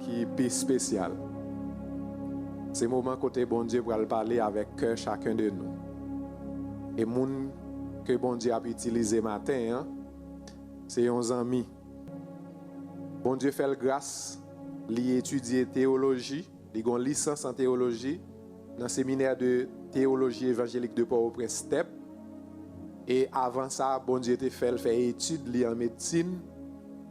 qui est spécial. C'est le moment côté bon Dieu pour parler avec cœur chacun de nous. Et moun que bon Dieu a utilisé matin, hein, c'est un ami. Bon Dieu fait grâce, il étudie théologie, il a une licence en théologie dans le séminaire de théologie évangélique de Port-au-Prince Step. Et avant ça, bon Dieu a fait études en médecine,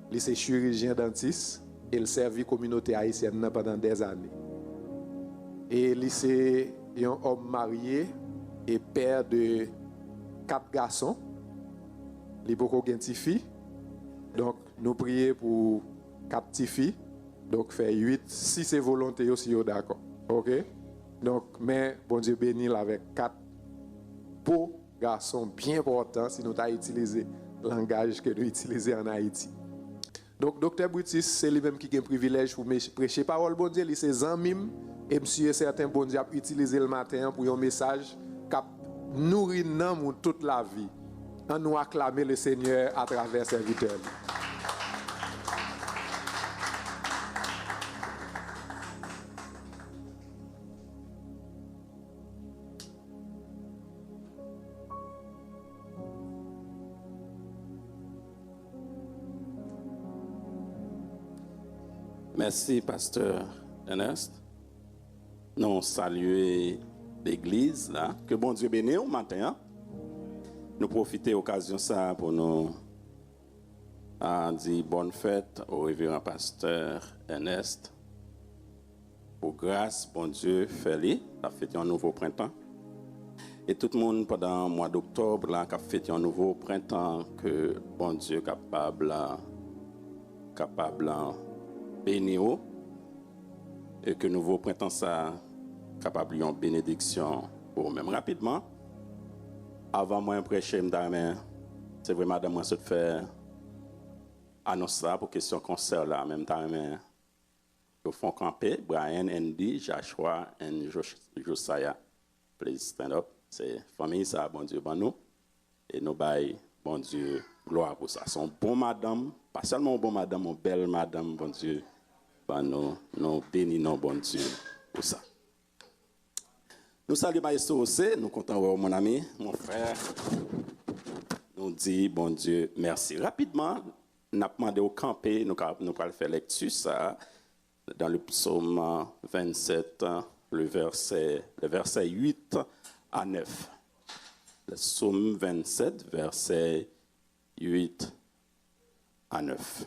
il est chirurgien dentiste et il servi la communauté haïtienne pendant des années. Et il est un homme marié et père de 4 garçons. Il a beaucoup de filles. Donc, nous prions pour 4 petites filles. Donc, fait 8. Si c'est volonté aussi, d'accord. OK? Donc, mais bon Dieu bénit avec 4 beaux garçons bien importants si nous avons utilisé le langage que nous utilisons en Haïti. Donc, Dr. Brutis, c'est lui-même qui a le privilège pour prêcher parole bon Dieu. C'est Zanmim. Et monsieur, certains bon Dieu a utilisé le matin pour un message qui nourrit nous toute la vie. On nous acclamer le Seigneur à travers serviteurs. Merci, pasteur Ernest. Nous saluons l'église là. Que bon Dieu bénisse au matin. Hein? Nous profitons de l'occasion ça pour nous dire bonne fête au révérend pasteur Ernest. Pour grâce, bon Dieu, fait-il, a fêté un nouveau printemps. Et tout le monde pendant le mois d'octobre là, a fêté un nouveau printemps que bon Dieu est capable bénir. Et que nouveau printemps ça capable une bénédiction pour même rapidement avant moi prêcher c'est vraiment madame moi se faire annonce ça pour question concert là même temps au fond camper Brian Andy Joshua and Josiah please stand up c'est famille ça bon Dieu bon nous et nous bail bon Dieu gloire pour ça son bon madame pas seulement bon madame une belle madame bon Dieu nous bénissons bon Dieu pour ça. Nous saluons Maestro aussi, nous comptons voir mon ami, mon frère. Nous disons bon Dieu merci. Rapidement, nous avons demandé au campé, nous allons faire lecture ça dans le psaume 27, le verset 8 à 9. Le psaume 27, verset 8 à 9.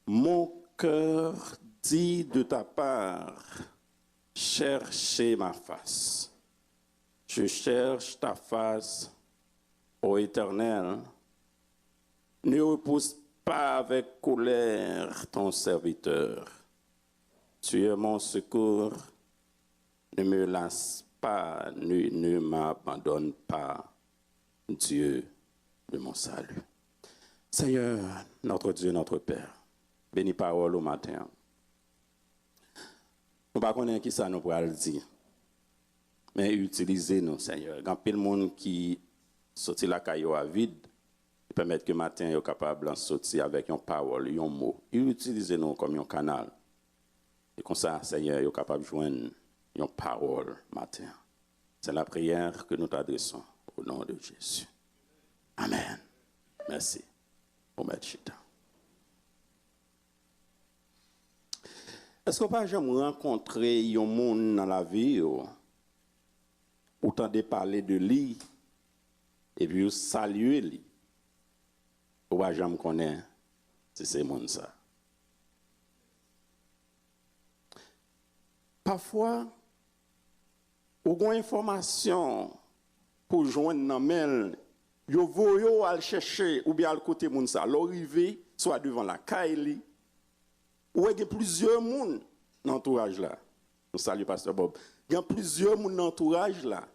Mon cœur dit de ta part, cherchez ma face. Je cherche ta face, ô Éternel. Ne repousse pas avec colère ton serviteur. Tu es mon secours. Ne me lasse pas, ne m'abandonne pas, Dieu de mon salut. Seigneur, notre Dieu, notre Père, bénis parole au matin. Nous ne connaissons pas qui ça nous pourra dire. Mais utilisez-nous, Seigneur. Quand il y a des gens qui sortent la caillou à vide, ils permettent que le matin, ils soient capables de sortir avec une parole, un mot. Utilisez-nous comme un canal. Et comme ça, Seigneur, ils sont capables de joindre une parole matin. C'est la prière que nous t'adressons au nom de Jésus. Amen. Merci. Pour mettre chita. Est-ce qu'on peut jamais rencontrer un monde dans la vie où t'entendez parler de lui et puis saluer lui? Ou pas jamais connaître si c'est monde ça? Parfois, ou une information pour joindre dans mail, yo voyo al chercher ou bien al côté moun ça, l'arrivée soit devant la caille. Ou il y a plusieurs moun dans l'entourage là. Nous saluons pasteur Bob. Il y a plusieurs moun dans l'entourage là.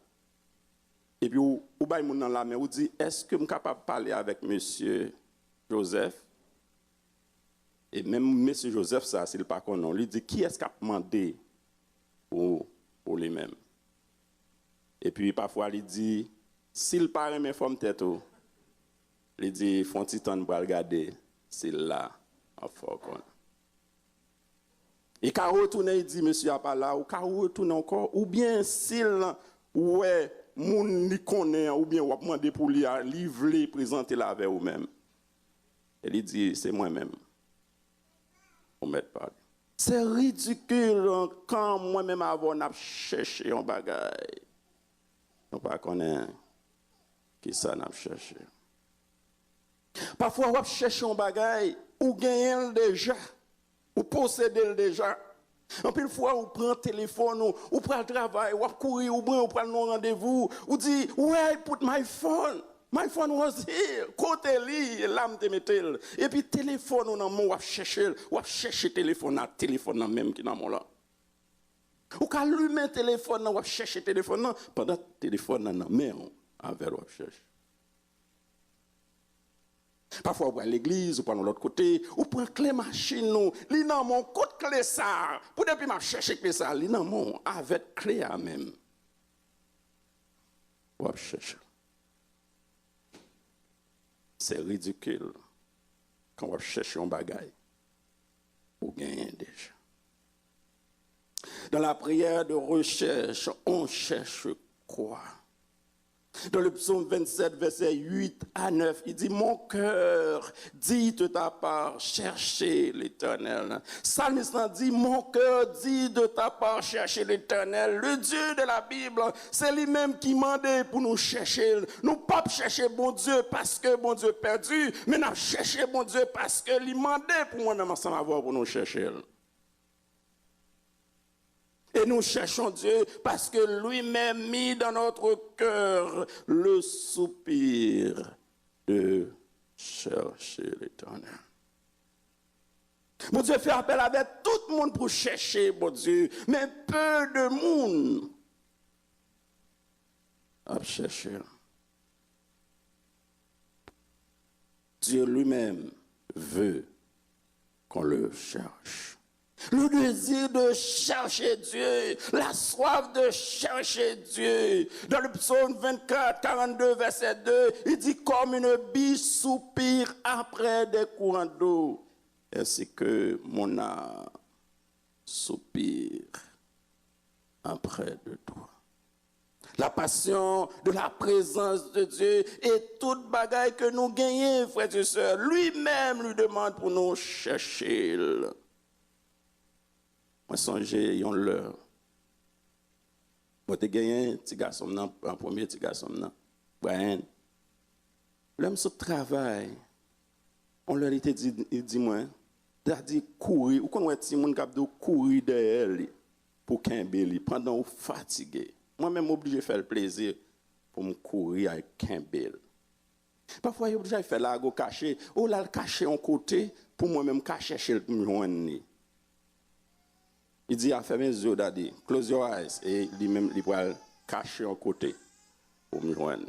Et puis ou bay moun dans la main ou dit est-ce que je suis capable de parler avec monsieur Joseph? Et même monsieur Joseph ça c'est le pas qu'on lui dit qui est-ce qui a demandé pour lui-même. Et puis parfois il dit s'il paraît mes forme tête il dit font petit temps pour regarder s'il là en fort. Et quand retourne, il dit, monsieur a pas là, ou quand retourne encore, ou bien s'il, ouais, moun li connaît, ou bien ou a demandé pour lui à livrer, présenter la avec vous-même. Et il dit, c'est moi-même. On met pas. C'est ridicule quand moi-même avant n'a cherché un bagage. On pas connaître qui ça n'a cherché. Parfois on cherche un bagage ou gagne déjà. Ou posséder déjà. En plus, fois, on prend le téléphone, ou prend le travail, ou courir, ou prend un rendez-vous, ou dit, where I put my phone? My phone was here. Côté li, l'âme te mettel. Et puis, téléphone, on a mon, ou chercher téléphone même qui dans mon là. Ou quand lui téléphone, ou chercher téléphone, pendant que téléphone dans main, avec ou chercher. Parfois, on va à l'église, ou pas de l'autre côté, ou prend clé machine, li nan mon côté clé ça, pour depuis m'a chercher clé ça, li nan mon avec clé à même. Ou à chercher. C'est ridicule quand on va chercher un bagage pour gagner déjà. Dans la prière de recherche, on cherche quoi? Dans le psaume 27, verset 8 à 9, il dit, mon cœur dit de ta part, cherchez l'Éternel. Psalmiste dit, mon cœur dit de ta part, cherchez l'Éternel. Le Dieu de la Bible, c'est lui-même qui mandait pour nous chercher. Nous pas chercher bon Dieu parce que bon Dieu perdu, mais nous chercher bon Dieu parce que lui mandait pour moi ensemble avoir pour nous chercher. Et nous cherchons Dieu parce que lui-même mis dans notre cœur le soupir de chercher l'Éternel. Mon Dieu fait appel avec tout le monde pour chercher mon Dieu, mais peu de monde à chercher. Dieu lui-même veut qu'on le cherche. Le désir de chercher Dieu, la soif de chercher Dieu. Dans le psaume 24, 42, verset 2, il dit comme une biche soupire après des courants d'eau, ainsi que mon âme soupire après de toi. La passion de la présence de Dieu et toute bagaille que nous gagnons, frères et sœurs, lui-même lui demande pour nous chercher. Moi, songez, yon l'heure. Moi, te gagné, petit garçon, en premier petit garçon, Brian. L'homme se travaille. On leur était dit, il dit, moi, dit courir, ou qu'on a dit, mon cap de courir derrière lui, pour Kimbeli, pendant ou fatigué. Moi-même, obligé de faire le plaisir pour me courir avec Kimbeli. Parfois, il est obligé de faire la go caché, ou la cacher en côté, pour moi-même cacher chez le joindre. Il dit à fermer les yeux, daddy, close your eyes, et lui-même, il va cacher en côté pour me joindre.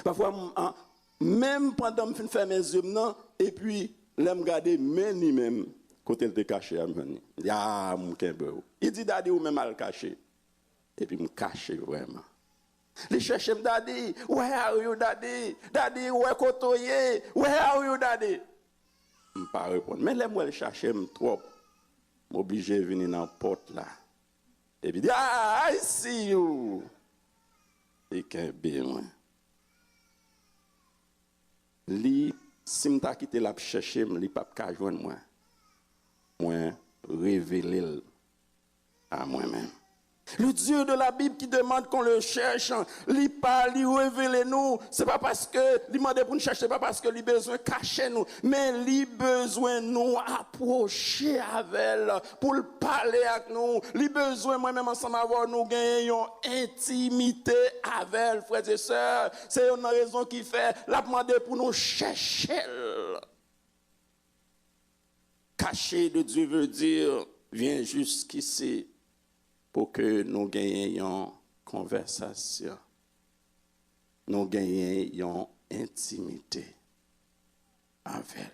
Parfois, même pendant que je ferme mes yeux, et puis, je me regarde, même lui-même, côté il te caché à me il dit, ah, mon kembe. Il dit, daddy, ou même à le cacher. Et puis, me cacher vraiment. Il cherche, daddy, where are you, daddy? Daddy, where kotoye? Where are you, daddy? Je ne peux pas répondre. Mais là, moi, je cherche trop. Obligé de venir dans la porte là. Et puis, ah, I see you. Et qu'un bien, li, si m'ta quitté la chercher, li pas ka joindre moi. Moi, révéler à moi-même. Le Dieu de la Bible qui demande qu'on le cherche, il parle, il révèle nous. C'est pas parce que il demande pour nous chercher, c'est pas parce que il besoin cacher nous, mais il besoin nous approcher avec elle pour parler avec nous. Il besoin moi-même ensemble avoir nous gagner une intimité avec elle, frères et sœurs. C'est une raison qui fait la demander pour nous chercher. Cacher de Dieu veut dire viens jusqu'ici. Pour que nous gagnions conversation, nous gagnions intimité avec.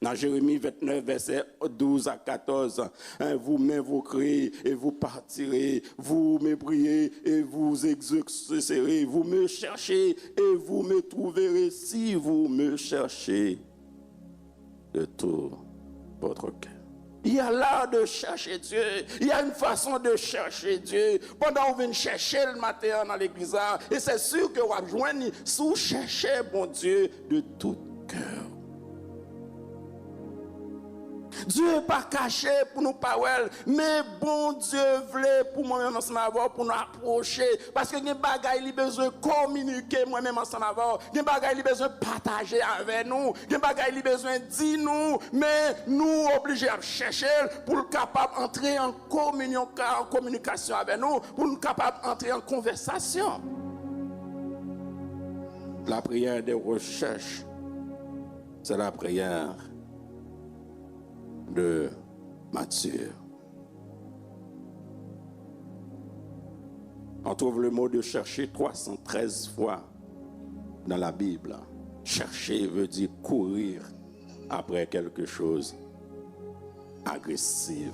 Dans Jérémie 29, verset 12 à 14, vous-même vous criez et vous partirez, vous me priez et vous exaucerez, vous me cherchez et vous me trouverez si vous me cherchez de tout votre cœur. Il y a l'art de chercher Dieu. Il y a une façon de chercher Dieu. Pendant qu'on vient chercher le matin dans l'église, et c'est sûr que vous allez joindre si vous cherchez bon Dieu de tout cœur. Dieu n'est pas caché pour nous parler, mais bon Dieu voulait pour moi-même ensemble pour nous approcher. Parce que les bagailles, il a besoin de communiquer moi-même ensemble les bagailles, il a besoin de partager avec nous. Les bagailles, il a besoin de dire nous, mais nous obligés à chercher pour être capable d'entrer en communication avec nous, pour être capable d'entrer en conversation. La prière de recherche, c'est la prière de Matthieu. On trouve le mot de chercher 313 fois dans la Bible. Chercher veut dire courir après quelque chose agressif.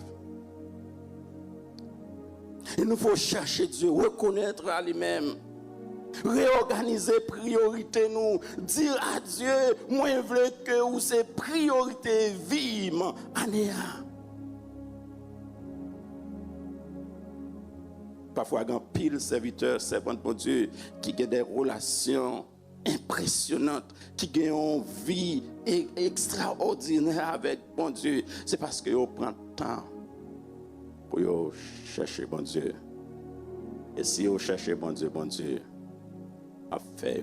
Il nous faut chercher Dieu, reconnaître à lui-même, réorganiser priorité nous, dire à Dieu, moi je veux que ou ces priorités vivent année. Parfois, il y a pile serviteurs, servantes pour Dieu, qui ont des relations impressionnantes, qui ont une vie extraordinaire avec bon Dieu. C'est parce qu'ils prennent le temps pour chercher bon Dieu. Et si vous cherchez bon Dieu, a fait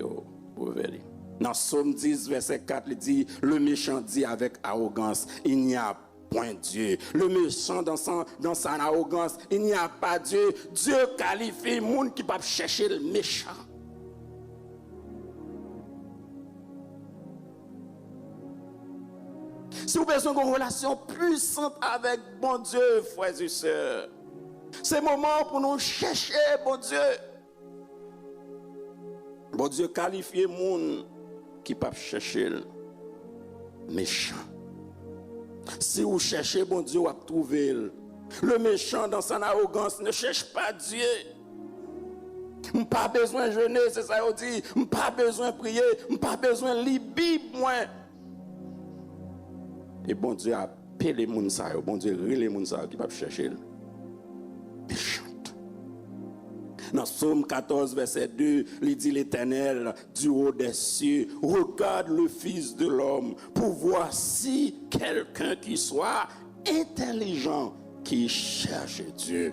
pour venir. Dans Psaume 10, verset 4, il dit, le méchant dit avec arrogance, il n'y a point Dieu. Le méchant dans sa arrogance, il n'y a pas Dieu. Dieu qualifie le monde qui va chercher le méchant. Si vous avez une relation puissante avec bon Dieu, frères et sœurs, c'est le moment pour nous chercher bon Dieu. Bon Dieu qualifie le monde qui peut chercher le méchant. Si vous cherchez bon Dieu, vous allez trouver le méchant dans son arrogance. Ne cherche pas Dieu. Je n'ai pas besoin de jeûner, c'est ça qu'on dit. Je n'ai pas besoin de prier. Je n'ai pas besoin de lire Bible. Et bon Dieu appelle les gens, bon Dieu rit les gens qui peuvent chercher le méchant. Dans Psaume 14, verset 2, il dit l'Éternel du haut des cieux regarde le Fils de l'homme pour voir si quelqu'un qui soit intelligent, qui cherche Dieu.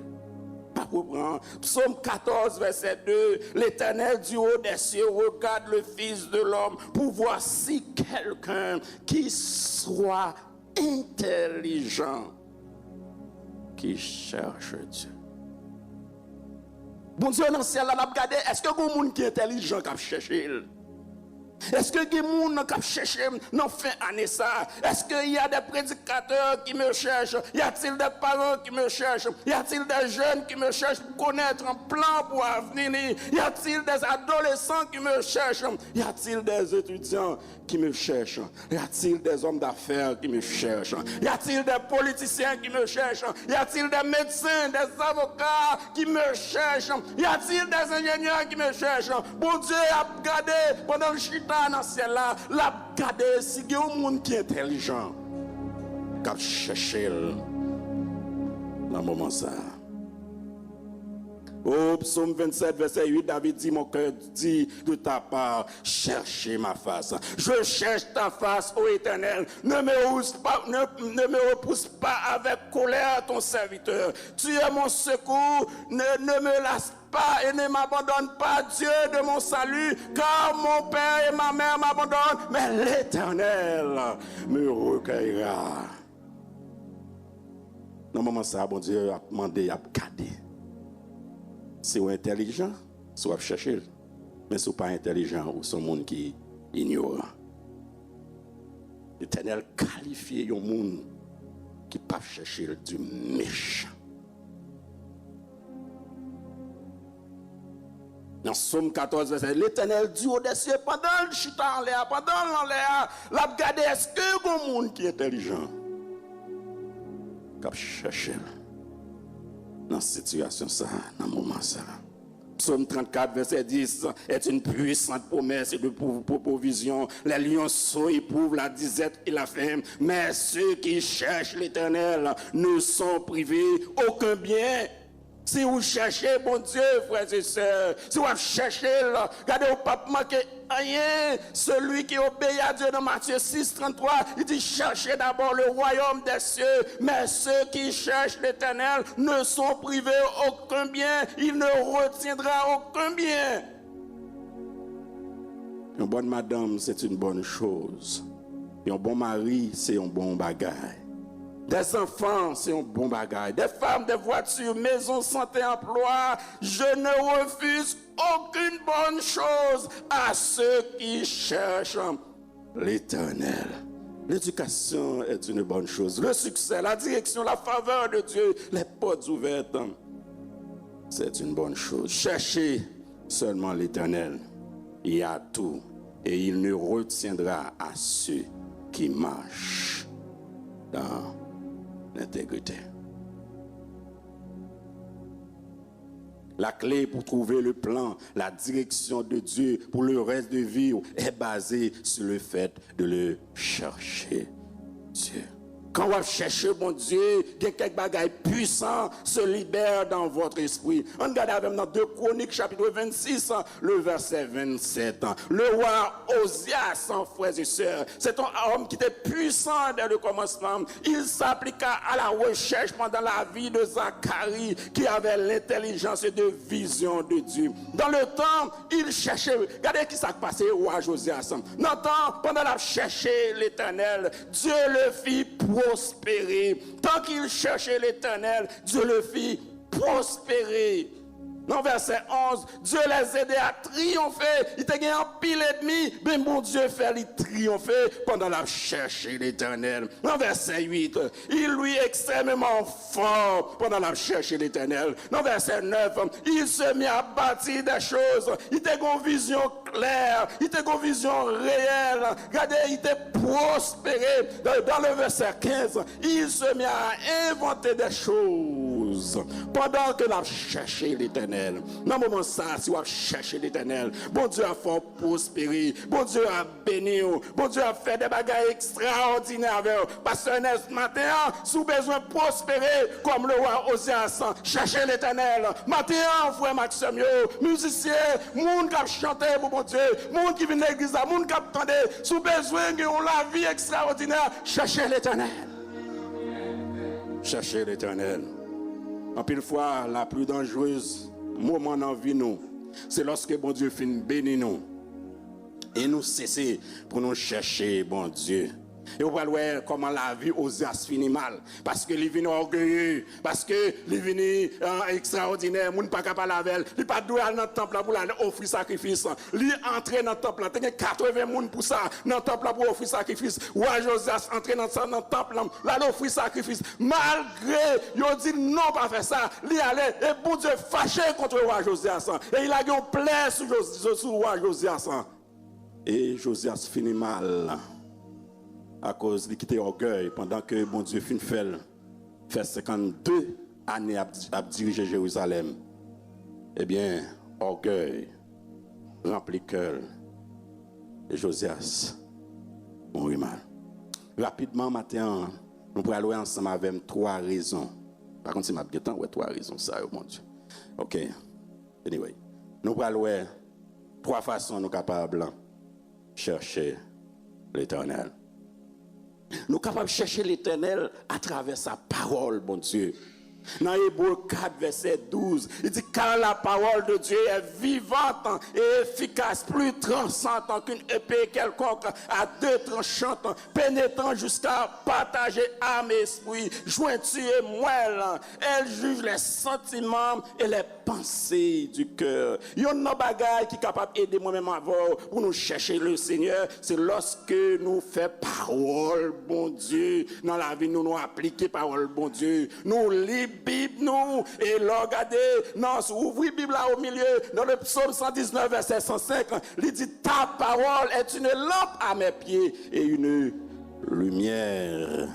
Pas pour prendre. Psaume 14, verset 2, l'Éternel du haut des cieux regarde le Fils de l'homme pour voir si quelqu'un qui soit intelligent, qui cherche Dieu. Bon Dieu, dans le ciel, là, regardez, est-ce que vous avez des gens qui sont intelligents qui cherchent? Est-ce que des gens qui cherchent dans fin année ça? Est-ce qu'il y a des prédicateurs qui me cherchent? Y a-t-il des parents qui me cherchent? Y a-t-il des jeunes qui me cherchent pour connaître un plan pour l'avenir? Y a-t-il des adolescents qui me cherchent? Y a-t-il des étudiants qui me cherchent? Y a-t-il des hommes d'affaires qui me cherchent? Y a-t-il des politiciens qui me cherchent? Y a-t-il des médecins, des avocats qui me cherchent? Y a-t-il des ingénieurs qui me cherchent? Bon Dieu a regardé pendant le chita dans le ciel là, l'a regardé si il y a un monde qui est intelligent, qui a cherché dans le moment ça. Au psaume 27, verset 8, David dit, mon cœur dit de ta part, cherchez ma face. Je cherche ta face, ô Éternel. Ne me repousse pas avec colère ton serviteur. Tu es mon secours, ne me lasse pas et ne m'abandonne pas, Dieu de mon salut, car mon père et ma mère m'abandonnent, mais l'Éternel me recueillera. Dans le moment ça, bon Dieu a demandé, a gardé. Si vous êtes intelligent, si vous cherchez. Mais si vous n'êtes pas intelligent, vous êtes un monde qui est ignorant. L'Éternel qualifie un monde qui ne peut pas chercher du méchant. Dans Psaume 14, verset, l'Éternel dit au des cieux, pendant le chita en l'air, la regardé, est-ce que y a un monde qui est intelligent? Qui cherche dans cette situation, ça, dans le moment ça. Psaume 34, verset 10, est une puissante promesse et de provision. Les lionceaux éprouvent la disette et la faim, mais ceux qui cherchent l'Éternel ne sont privés aucun bien. Si vous cherchez, bon Dieu, frères et sœurs, si vous cherchez, regardez, vous ne pas manquer rien. Celui qui obéit à Dieu dans Matthieu 6, 33, il dit cherchez d'abord le royaume des cieux, mais ceux qui cherchent l'Éternel ne sont privés aucun bien, il ne retiendra aucun bien. Une bonne madame, c'est une bonne chose. Et un bon mari, c'est un bon bagage. Des enfants, c'est un bon bagage. Des femmes, des voitures, maison, santé, emploi. Je ne refuse aucune bonne chose à ceux qui cherchent l'Éternel. L'éducation est une bonne chose. Le succès, la direction, la faveur de Dieu, les portes ouvertes, c'est une bonne chose. Cherchez seulement l'Éternel. Il y a tout. Et il ne retiendra à ceux qui marchent dans l'intégrité. La clé pour trouver le plan, la direction de Dieu pour le reste de vie est basée sur le fait de le chercher, Dieu. Quand vous cherchez mon Dieu, quelques bagailles puissants se libèrent dans votre esprit. On regarde avec dans 2 Chroniques, chapitre 26, le verset 27. Le roi Osias, frères et sœurs, c'est un homme qui était puissant dès le commencement. Il s'appliqua à la recherche pendant la vie de Zacharie, qui avait l'intelligence de vision de Dieu. Dans le temps, il cherchait. Regardez qui s'est passé au roi Josias. Dans le temps, pendant la chercher l'Éternel, Dieu le fit prospérer. Tant qu'il cherchait l'Éternel, Dieu le fit prospérer. Dans verset 11, Dieu les aidait à triompher. Il était gagné en pile ennemi, mais mon Dieu fait lui triompher pendant la chercher l'Éternel. Dans verset 8, il lui extrêmement fort pendant la chercher l'Éternel. Dans verset 9, il se mit à bâtir des choses. Il était une vision claire, il était une vision réelle. Regardez, il était prospéré. Dans le verset 15, il se mit à inventer des choses pendant que la chercher l'Éternel. Dans le moment ça, si vous cherchez l'Éternel, bon Dieu a fait prospérer, bon Dieu a béni, bon Dieu a fait des bagages extraordinaires avec vous. Pasteur Ernest, matin, si vous avez besoin de prospérer comme le roi Osias, cherchez l'Éternel. Matin, frère Maxime, musicien, monde qui a chanté pour bon Dieu, monde qui vient de l'église, monde qui a entendu, si vous avez besoin de la vie extraordinaire, cherchez l'Éternel. Cherchez l'Éternel. En pile fois, la plus dangereuse moment dans la vie, nous, c'est lorsque bon Dieu finit bénir nous. Et nous cesser pour nous chercher, bon Dieu. Et vous voyez comment la vie Osias finit mal. Parce que il vient orgueilleux. Parce que il vient extraordinaire. Il n'est pas capable de la il n'est pas doué dans le temple pour offrir sacrifice. Il entre dans le temple. Il y a 80 personnes pour ça. Dans le temple pour offrir sacrifice. Roi Josias entre dans le temple. Là, offrir sacrifice. Malgré, il dit non, pas faire ça. Il allait. Et bon Dieu fâché contre le roi Josias. Et il a eu un plaie sur le roi Josias. Et Josias finit mal. À cause de quitter orgueil pendant que bon Dieu fait 52 années à diriger Jérusalem. Eh bien, orgueil remplit cœur et Josias mourit mal. Rapidement, matin, nous pourrons aller ensemble avec 3 raisons. Par contre, si je m'abdique, 3 raisons, ça, oh mon Dieu. OK. Anyway, nous pourrons aller 3 façons nous capables de chercher l'Éternel. Nous sommes capables de chercher l'Éternel à travers sa parole, bon Dieu. Dans Hébreux 4, verset 12, il dit car la parole de Dieu est vivante et efficace, plus tranchante qu'une épée quelconque, à 2 tranchantes, pénétrant jusqu'à partager âme et esprit, jointure et moelle. Elle juge les sentiments et les pensées du cœur. Il y a une bagaille qui est capable d'aider moi-même avant pour nous chercher le Seigneur, c'est lorsque nous faisons parole, bon Dieu, dans la vie, nous appliquons parole, bon Dieu, nous lisons Bible, nous, et regardez, non, ouvrez Bible là au milieu, dans le psaume 119, verset 105, il dit, ta parole est une lampe à mes pieds et une lumière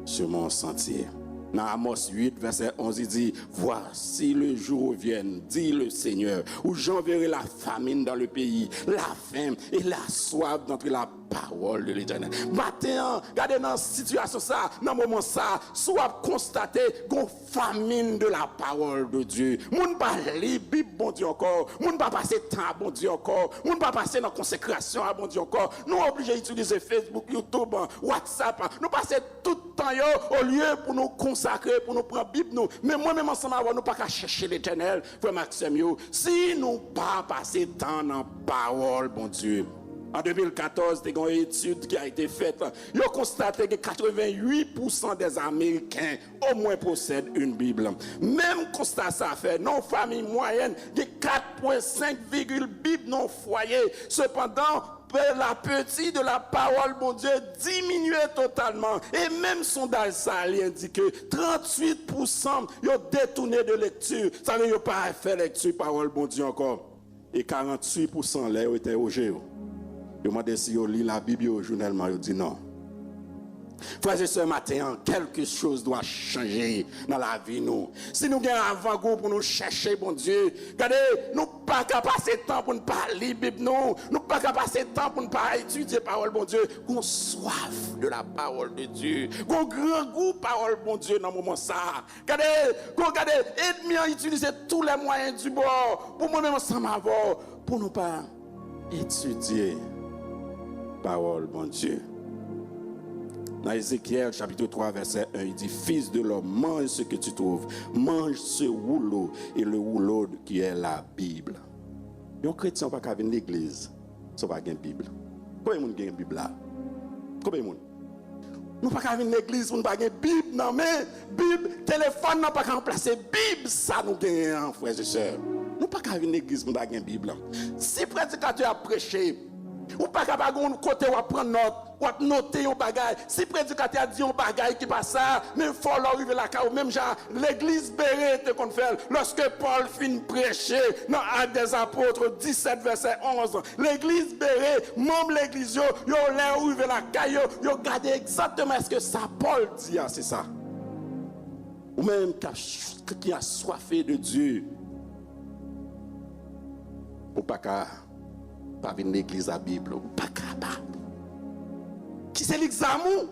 sur mon sentier. Dans Amos 8, verset 11, il dit, voici le jour vienne, dit le Seigneur, où j'enverrai la famine dans le pays, la faim et la soif d'entrer la parole de l'Éternel. Maintenant, regardez dans cette situation ça, dans ce moment ça, soit constaté qu'on famine de la parole de Dieu. Moun pas lire Bible bon Dieu encore, moun pas passer temps à bon Dieu encore, moun pas passer dans consécration à bon Dieu encore. Nous obligés d'utiliser Facebook, YouTube, WhatsApp, nous passer tout le temps au lieu pour nous consacrer, pour nous prendre Bible nous. Mais moi-même ensemble avec nous pas qu'à chercher l'Éternel, frère Maxime yo. Si nous pas passer temps dans la parole bon Dieu. En 2014, il y a une étude qui a été faite. Ils ont constaté que 88% des Américains au moins possèdent une Bible. Même constat ça fait, non famille moyenne, il y a 4,5 Bible non foyer. Cependant, la petite de la parole, bon Dieu, diminuait totalement. Et même sondage ça indique que 38% ont détourné de lecture. Ça veut dire pas fait lecture parole, bon Dieu encore. Et 48% là, ils étaient au géo. Je me demande si vous lisez la Bible journellement, vous dit non. Frères et sœurs, matin, quelque chose doit changer dans la vie. Nous. Si nous avons un avant-goût pour nous chercher, bon Dieu, regardez, nous ne pouvons pas passer de temps pour ne pas lire la Bible, nous ne pouvons pas passer de temps pour ne pas étudier la parole, bon Dieu. Qu'on soif de la parole de Dieu, qu'on grand goût de la parole, bon Dieu, dans ce moment ça. Regardez, aide-moi à utiliser tous les moyens du bord pour moi-même ensemble avoir, pour ne pas étudier la parole, bon Dieu. Dans Ézéchiel chapitre 3 verset 1, il dit, fils de l'homme, mange ce que tu trouves, mange ce rouleau et le rouleau qui est la Bible. Un chrétien n'a pas venir à l'église, sans pas une Bible. Combien de monde a une Bible là? Combien de monde? Nous pas venir à l'église pour ne pas une Bible, non mais Bible, téléphone n'a pas remplacer Bible, ça nous gagne, frères et sœurs. Nous pas venir à l'église pour ne pas une Bible. Si le prédicateur a prêché, ou pas capable de côté ou prendre note ou noter un bagage. Si le prédicateur a dit un bagage qui passe ça, mais il faut arriver là où même genre l'église Béret te qu'on fait lorsque Paul finit prêcher dans Actes des Apôtres 17 verset 11. L'église Béret, membre de l'église yo arrivé là yo regardé exactement ce que ça Paul dit, c'est ça. Ou même qui a soifé de Dieu. Ou pas qu'à pas venir l'église à la Bible, pas capable. Qui c'est l'examen?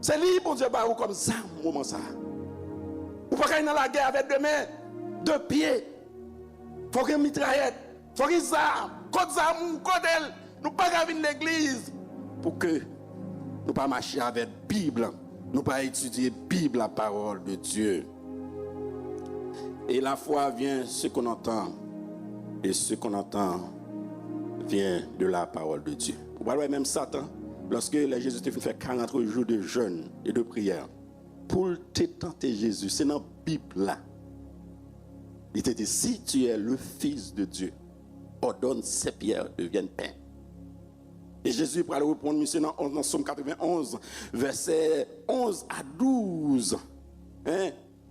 C'est lui, bon Dieu, bah, ou comme ça, moment ça. Ou pas aller dans la guerre avec deux mains, deux pieds. Faut qu'il y ait une mitraillette, faut qu'il y ait des armes, côte armes, côte elle. Nous pas venir l'église pour que nous pas marcher avec la Bible, nous pas étudier la Bible, la parole de Dieu. Et la foi vient ce qu'on entend, et ce qu'on entend vient de la parole de Dieu. Vous voyez même Satan, lorsque Jésus a fait 40 jours de jeûne et de prière, pour te tenter Jésus, c'est dans la Bible là. Il te dit, si tu es le Fils de Dieu, ordonne ces pierres deviennent pain. Et Jésus pour aller répondre, monsieur, dans Somme 91, verset 11 à 12. Hein?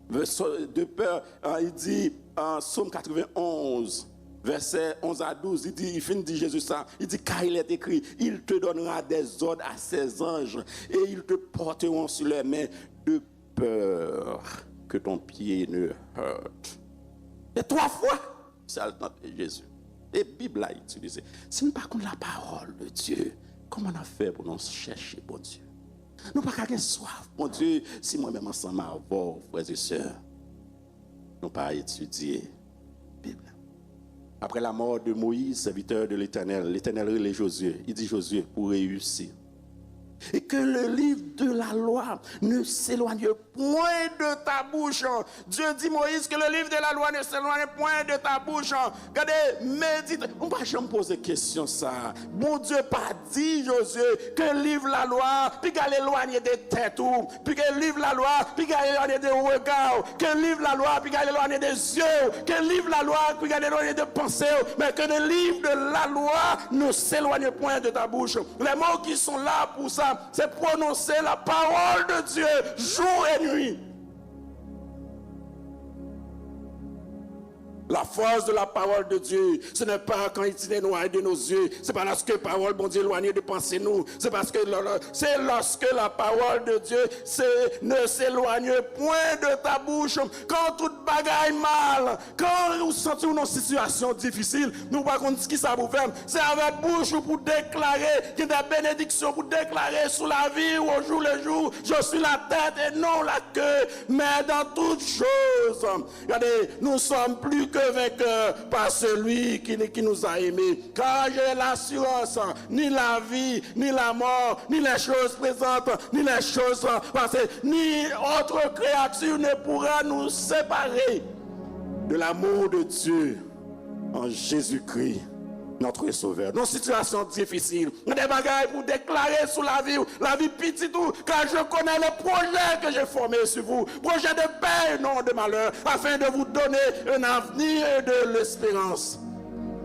De peur, il dit, en Somme 91, verset 11 à 12, il dit, il finit de Jésus ça, il dit, car il est écrit, il te donnera des ordres à ses anges et ils te porteront sur les mains de peur que ton pied ne heurte. Et 3 fois, c'est le temps de Jésus. Et la Bible a utilisé. Si nous ne parlons pas de la parole de Dieu, comment on a fait pour nous chercher, bon Dieu? Nous n'avons pas soif, bon Dieu, si moi-même ensemble avant, frères et sœurs, nous pas étudier la Bible. Après la mort de Moïse, serviteur de l'Éternel, l'Éternel relève Josué. Il dit Josué, pour réussir. Et que le livre de la loi ne s'éloigne point de ta bouche. Dieu dit Moïse que le livre de la loi ne s'éloigne point de ta bouche. Regardez, médite. On va jamais poser question ça. Bon Dieu pas dit Josué que le livre de la loi, puis qu'elle éloigne des têtes, puis que le livre de la loi, puis qu'elle éloigne des regards, que le livre de la loi, puis qu'elle éloigne des yeux, que le livre de la loi, puis qu'elle éloigne des pensées, mais que le livre de la loi ne s'éloigne point de ta bouche. Les mots qui sont là pour ça, c'est prononcer la parole de Dieu jour et nuit. La force de la parole de Dieu, ce n'est pas quand il est noir de nos yeux, c'est pas lorsque la parole, bon Dieu, éloignée de penser nous, c'est parce que c'est lorsque la parole de Dieu ne s'éloigne point de ta bouche. Quand toute bagaille mal, quand nous sentons une situation difficile, nous par contre ce qui ça vous fait, c'est avec bouche pour déclarer qu'il y a des bénédictions, pour déclarer sous la vie ou au jour le jour, je suis la tête et non la queue, mais dans toutes choses, regardez, nous sommes plus que vainqueurs par celui qui nous a aimés. Car j'ai l'assurance, ni la vie, ni la mort, ni les choses présentes, ni les choses passées, ni autre créature ne pourra nous séparer de l'amour de Dieu en Jésus-Christ, notre Sauveur. Nos situations difficiles, des bagailles pour déclarer sur la vie petite tout, car je connais les projets que j'ai formés sur vous, projets de paix et non de malheur, afin de vous donner un avenir et de l'espérance.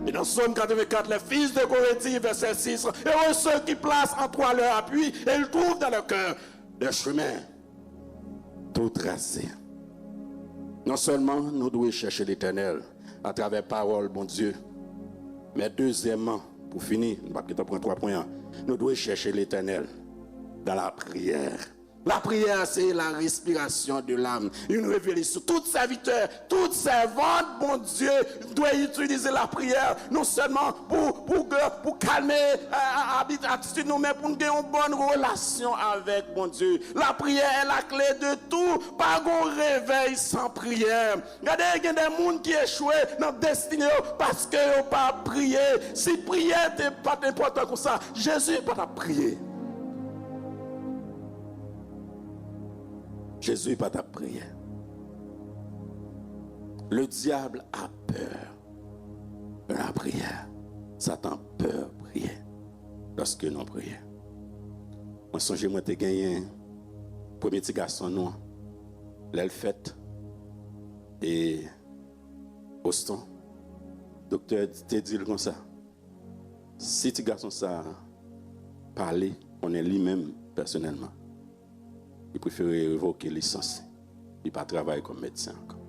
Et dans Somme 84, les fils de Corinthie, verset 6, heureux ceux qui placent en toi leur appui et ils trouvent dans leur cœur des chemins tout tracés. Non seulement nous devons chercher l'Éternel à travers parole, bon Dieu, mais deuxièmement, pour finir, nous devons chercher l'Éternel dans la prière. La prière, c'est la respiration de l'âme. Une révélation. Tout serviteur, toute servante, bon Dieu, doit utiliser la prière, non seulement pour calmer l'attitude, mais pour nous avoir une bonne relation avec bon Dieu. La prière est la clé de tout. Pas de réveil sans prière. Regardez, il y a des gens qui échouent dans la destinée parce qu'ils n'ont pas prié. Si prière n'est pas important comme ça, Jésus n'est pas à prier. Jésus n'est pas ta prière. Le diable a peur de la prière. Satan a peur de prier lorsque nous prions. Moi, songe, moi, j'ai gagné un premier petit garçon noir. L'elle fait. Et Boston, docteur te dit comme ça. Si petit garçon ça parler, on est lui-même personnellement. Il préfère révoquer licence. Il ne pas travailler comme médecin encore.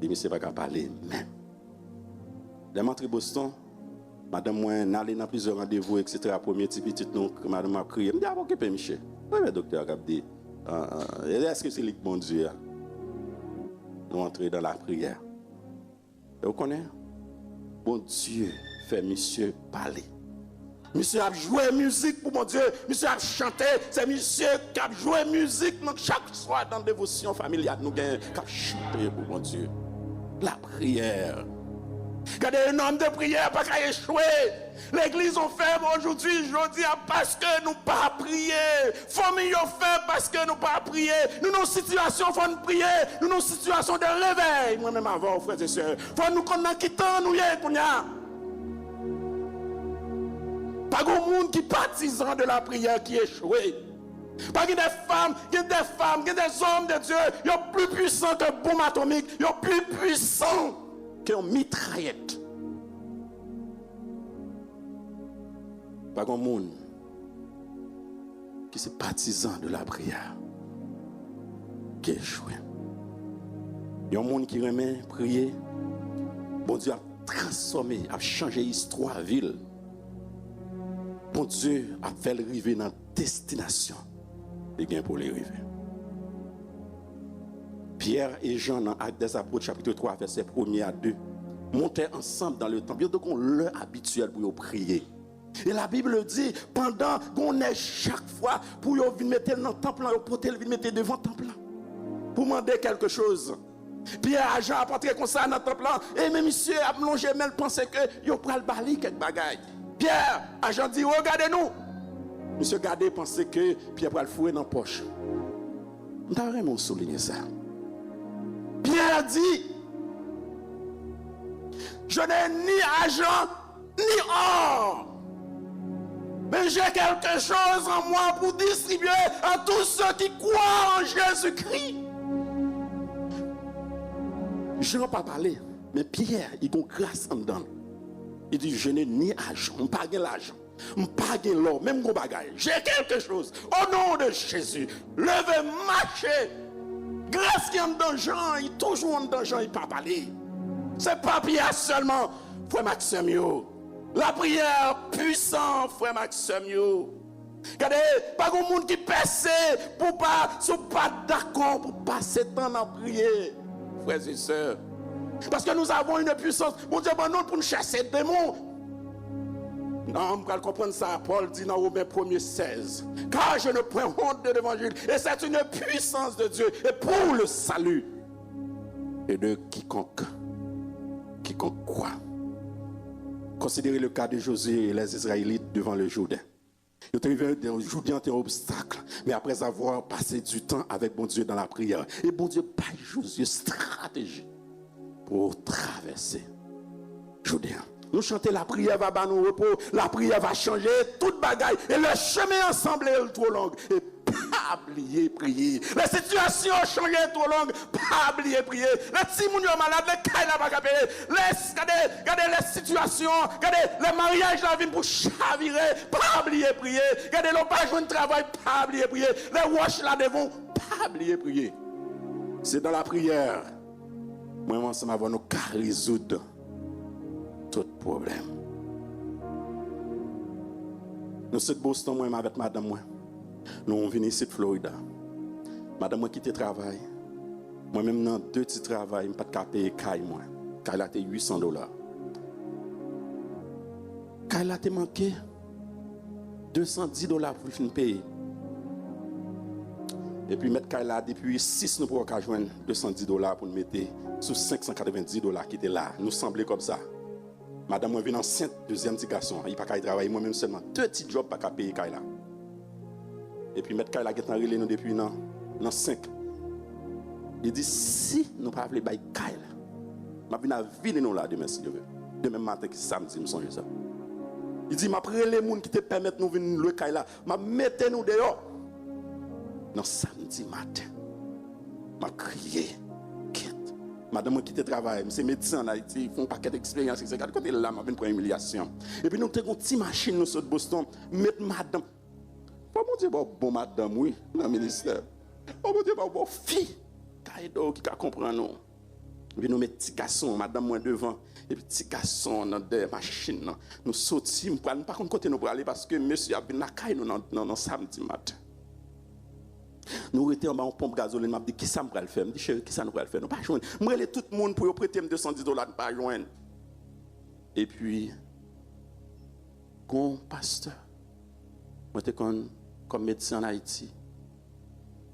Il ne sait pas qu'à parler même. Dans l'entrée Boston, madame, moi, allé dans plusieurs rendez-vous, etc. Premier petit nous, madame a crié. Je me dis, ah, ok, Michel. Oui, mais docteur a dit, est-ce que c'est le bon Dieu? Nous entrons dans la prière. Et vous connaissez? Bon Dieu fait monsieur parler. Monsieur a joué musique pour mon Dieu. Monsieur a chanté. C'est monsieur qui a joué musique donc chaque soir dans la dévotion familiale. Nous avons chanté pour mon Dieu. La prière. Regardez, un homme de prière pas qu'à échouer. L'église on fait aujourd'hui, je dis parce que nous pas prier. Famille on fait parce que nous pas prier. Nous nos situations faut nous prier. Nous nos situations de réveil. Moi-même avant, frères et sœurs. Faut nous connaître qui temps nous y est qu'on y a. Pas de monde qui partisan de la prière qui échoué. Pas des femmes, des hommes de Dieu, ils sont plus puissants que bombe atomique, ils sont plus puissants qu'une mitraillette. Pas de monde qui est partisan de la prière qui échoué. Il y a un monde qui remet prier. Bon Dieu a transformé, a changé l'histoire ville. Bon Dieu a fait arriver dans la destination et bien pour les arriver. Pierre et Jean dans Actes des Apôtres chapitre 3 verset 1er à 2 montaient ensemble dans le temple. Donc on l'heure habituelle pour prier. Et la Bible dit pendant qu'on est chaque fois pour venir mettre dans le temple, pour venir mettre devant le temple pour demander quelque chose. Pierre et Jean a entré comme ça dans le temple et même monsieur a plongé mais pensait que yo pral bali quelque bagaille. Pierre, agent dit, regardez-nous. Monsieur Gardé pensait que Pierre va le fouer dans la poche. Nous avons vraiment souligné ça. Pierre dit, je n'ai ni argent, ni or. Mais j'ai quelque chose en moi pour distribuer à tous ceux qui croient en Jésus-Christ. Je n'ai pas parlé, mais Pierre, il a une grâce en dedans. Il dit, je n'ai ni argent, je n'ai pas l'argent, je n'ai pas l'or, même mon bagage. J'ai quelque chose. Au nom de Jésus, levez, marchez. Grâce qui est en danger, il est toujours en danger, il ne peut pas parler. C'est pas prière seulement, frère Maxime yo. La prière puissante, frère Maxime yo. Regardez, pas de monde qui perce pour pas, sont pas d'accord pour passer temps à prier, frères et sœurs. Parce que nous avons une puissance. Mon Dieu, bon, nous pour nous chasser des démons. Non, on va comprendre ça. Paul dit dans Romains 1er 16. Car je ne prends honte de l'évangile. Et c'est une puissance de Dieu. Et pour le salut. Et de quiconque. Quiconque quoi? Considérez le cas de Josué et les Israélites devant le Jourdain. Ils ont arrivé dans le Jourdain, un obstacle. Mais après avoir passé du temps avec bon Dieu dans la prière. Et bon Dieu, pas Josué stratégie pour traverser Jourdain. Nous chantons la prière va nous repos, la prière va changer toute bagaille et le chemin ensemble est trop long. Et pas oublier prier. Les situations ont changé trop longues, pas oublier prier. Les petits moun yo malades, les cailles là pas payer. Regardez les situations, regardez les mariages la vie pour chavirer, pas oublier prier. Regardez l'on pas joindre travail, pas oublier prier. Les wash là devant, pas oublier prier. C'est dans la prière. Moi ensemble avant nous résoudre tout problème. Nous sommes de Boston, moi avec madame moi. Nous venons ici de Florida. Madame moi quitte le travail. Moi-même dans 2 petits travail, je ne peux pas payer caille moi. Caille là $800. Caille là manqué $210 pour finir payer. Et puis mettre caille là depuis 6 nous pour joindre $210 pour nous mettre sur $590 qui était là. Nous semblait comme ça. Madame moi vient enceinte, deuxième petit garçon, il pas qu'à travailler moi-même seulement 2 petits jobs pas qu'à payer caille là. Et puis mettre Kaila qui est en relais nous depuis dans 5. Il dit si nous pas voulons bailler Kaila, m'a venir ville nous là demain si Dieu veut. Demain matin qui samedi me songe ça. Il dit m'a prélé les monde qui te permettent nous venir louer Kaila, m'a mettre nous dehors. Dans samedi matin. M'a crié quitte. Madame moi qui te travaille, c'est médecin en Haïti, ils font un paquet d'expérience etc. Quand il là m'a venir pour humiliation. Et puis nous avons une petite machine nous sur Boston, mettre madame. Oh mon Dieu, bon madame, oui, dans le ministère. Oh mon Dieu, bon fille, qui comprend nous. Puis nous mettons petit garçon, madame moi devant, et puis petit garçon dans des machines. Nous sortons, nous ne pas côté nous pour aller parce que monsieur a venu à nous dans samedi matin. Nous étions en bas en pompe gasoline, m'a dit qui ça me va le faire? Me dit chérie, qui ça nous va le faire? Nous pas joindre. Moi aller tout le monde pour prêter $210 pas joindre. Et puis con pasteur. Moi t'es comme médecin en Haïti.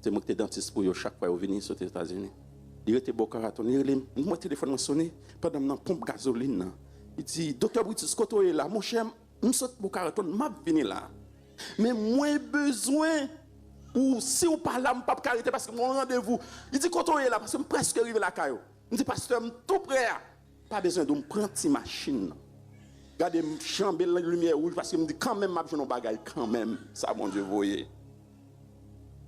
C'est moi qui suis dentiste pour eux chaque fois que vous venez sur les États-Unis. Il était beau caraton. Mon téléphone m'a sonné pendant que je pompe gasoline. Il dit, docteur Britis, quand est là, mon cher, je suis beau caraton, je viens là. Mais moi, besoin, ou si vous parlez, je ne peux pas arrêter parce que mon rendez-vous. Il dit, quand est là, parce que je suis presque arrivé à la caillou. Il dit, pasteur, je suis tout prêt. Pas besoin de me prendre une machine. Regardez, je chambre la lumière rouge parce que je me dis quand même, je vais bagaille quand même. Ça, mon Dieu, vous voyez.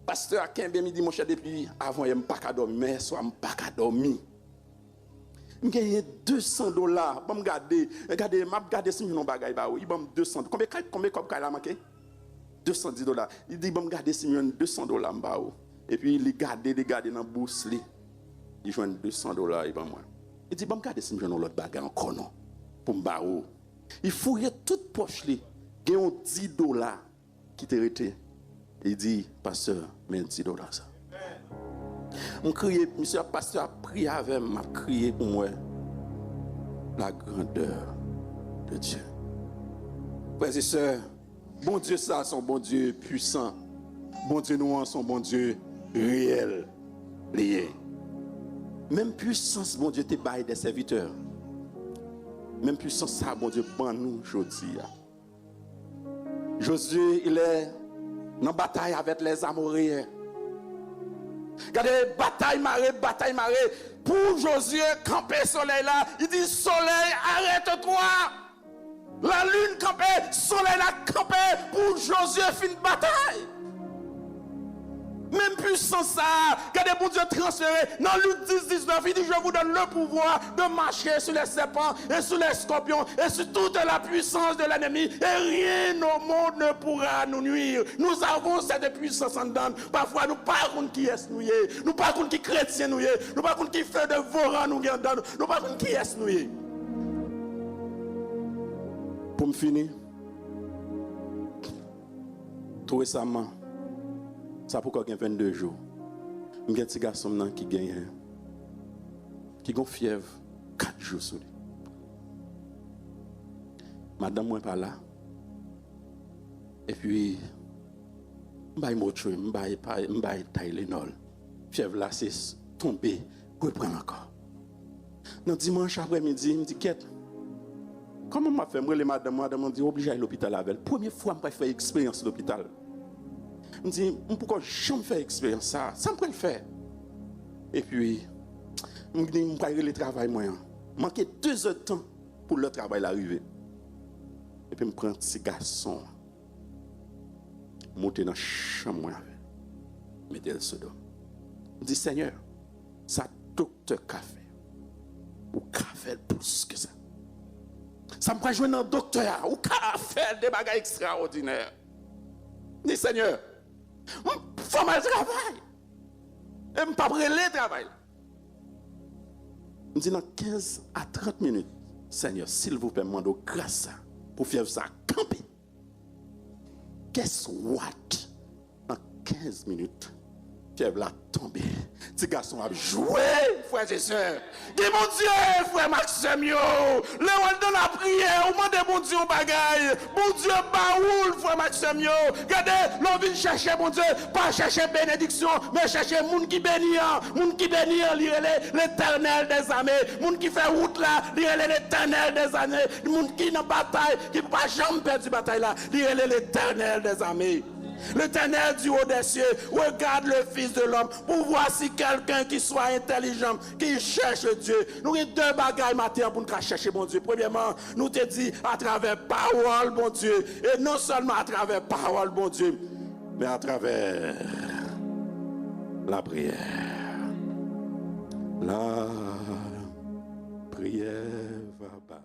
Pasteur à Kembe me dit, mon cher, depuis avant, je ne pas qu'à dormir, mais soit je ne pas qu'à dormir. Je gagne $200. Je vais regarder si je ne bagaille pas. Il me 200. Combien comme il a manqué? $210. Il dit, je vais regarder si je $200. Et puis, il garde dans la bourse. Il joue $200. Il va moi. Il dit, je vais regarder si je ne l'autre bagaille encore non. Pour me barrer. Il fouille toute poche li, il y a $10 qui t'est resté. Il dit, pasteur, mais $10 ça. On crie, monsieur pasteur a prié avec moi, m'a crié pour moi la grandeur de Dieu. Frères et sœurs, bon Dieu ça, son bon Dieu puissant. Bon Dieu nous, son bon Dieu réel, lié. Même puissance, bon Dieu te baille des serviteurs. Même puissance ça, bon Dieu, ban nous aujourd'hui. Josué, il est dans bataille avec les Amoréens. Regardez, bataille marée. Pour Josué, camper soleil là, il dit soleil, arrête-toi. La lune camper, soleil là camper. Pour Josué, fin de bataille. Même puissance ça, regardez bon Dieu transféré. Dans Luc 10, 19, il dit, je vous donne le pouvoir de marcher sur les serpents et sur les scorpions et sur toute la puissance de l'ennemi. Et rien au monde ne pourra nous nuire. Nous avons cette puissance en dedans. Parfois, nous pas contre qui est nous. Nous pas contre qui chrétien nous. Nous pas contre qui fait de voran nous en dedans. Nous pas contre qui est nous. Pour me finir, tout récemment, ça pour qu'il y ait 22 jours, il y a un petit garçon qui gagne, qui a une fièvre 4 jours sur lui. Madame moi pas là. Et puis, je vais Tylenol. Fièvre là, c'est tombé, reprendre encore. Dans dimanche après-midi, il me dit, Quête, comment m'a fait les madame m'a dit obligé à l'hôpital avec. Première fois je fais expérience à l'hôpital. Je me dis pourquoi je me fais expérience ça me le faire. Et puis je me dis je le travail moyen. Manquer 2 heures de temps pour le travail arriver. Et puis je prends un petit garçon monter dans la chambre mettez le sous. Je dis Seigneur, ça docteur café ou café plus que ça. Ça me prend jouer dans le docteur ou qu'à faire des bagages extraordinaires. Dis Seigneur, il faut mal travail. Et je ne pas brûler le travail. Je dis dans 15 à 30 minutes, Seigneur, s'il vous plaît, demande grâce pour faire ça camper. Guess what? Dans 15 minutes, fièvre l'a tombé. Petit garçon a joué, frères et sœurs. Dis mon Dieu, frère Maximio. Le dans la prière, au moment de mon Dieu, bagaille. Mon Dieu, baoul, frère Maximio. Regardez, l'on vient chercher, mon Dieu, pas chercher bénédiction, mais chercher moun qui bénit, l'éternel des armées. Moun qui fait route là, l'éternel des armées. Moun qui dans bataille, qui ne peut pas jamais perdre bataille là, l'éternel des armées. L'Éternel du haut des cieux regarde le Fils de l'homme pour voir si quelqu'un qui soit intelligent, qui cherche Dieu. Nous avons 2 bagailles matin pour nous chercher mon Dieu. Premièrement, nous te dit à travers parole, bon Dieu. Et non seulement à travers parole, bon Dieu, mais à travers la prière. La prière va pas.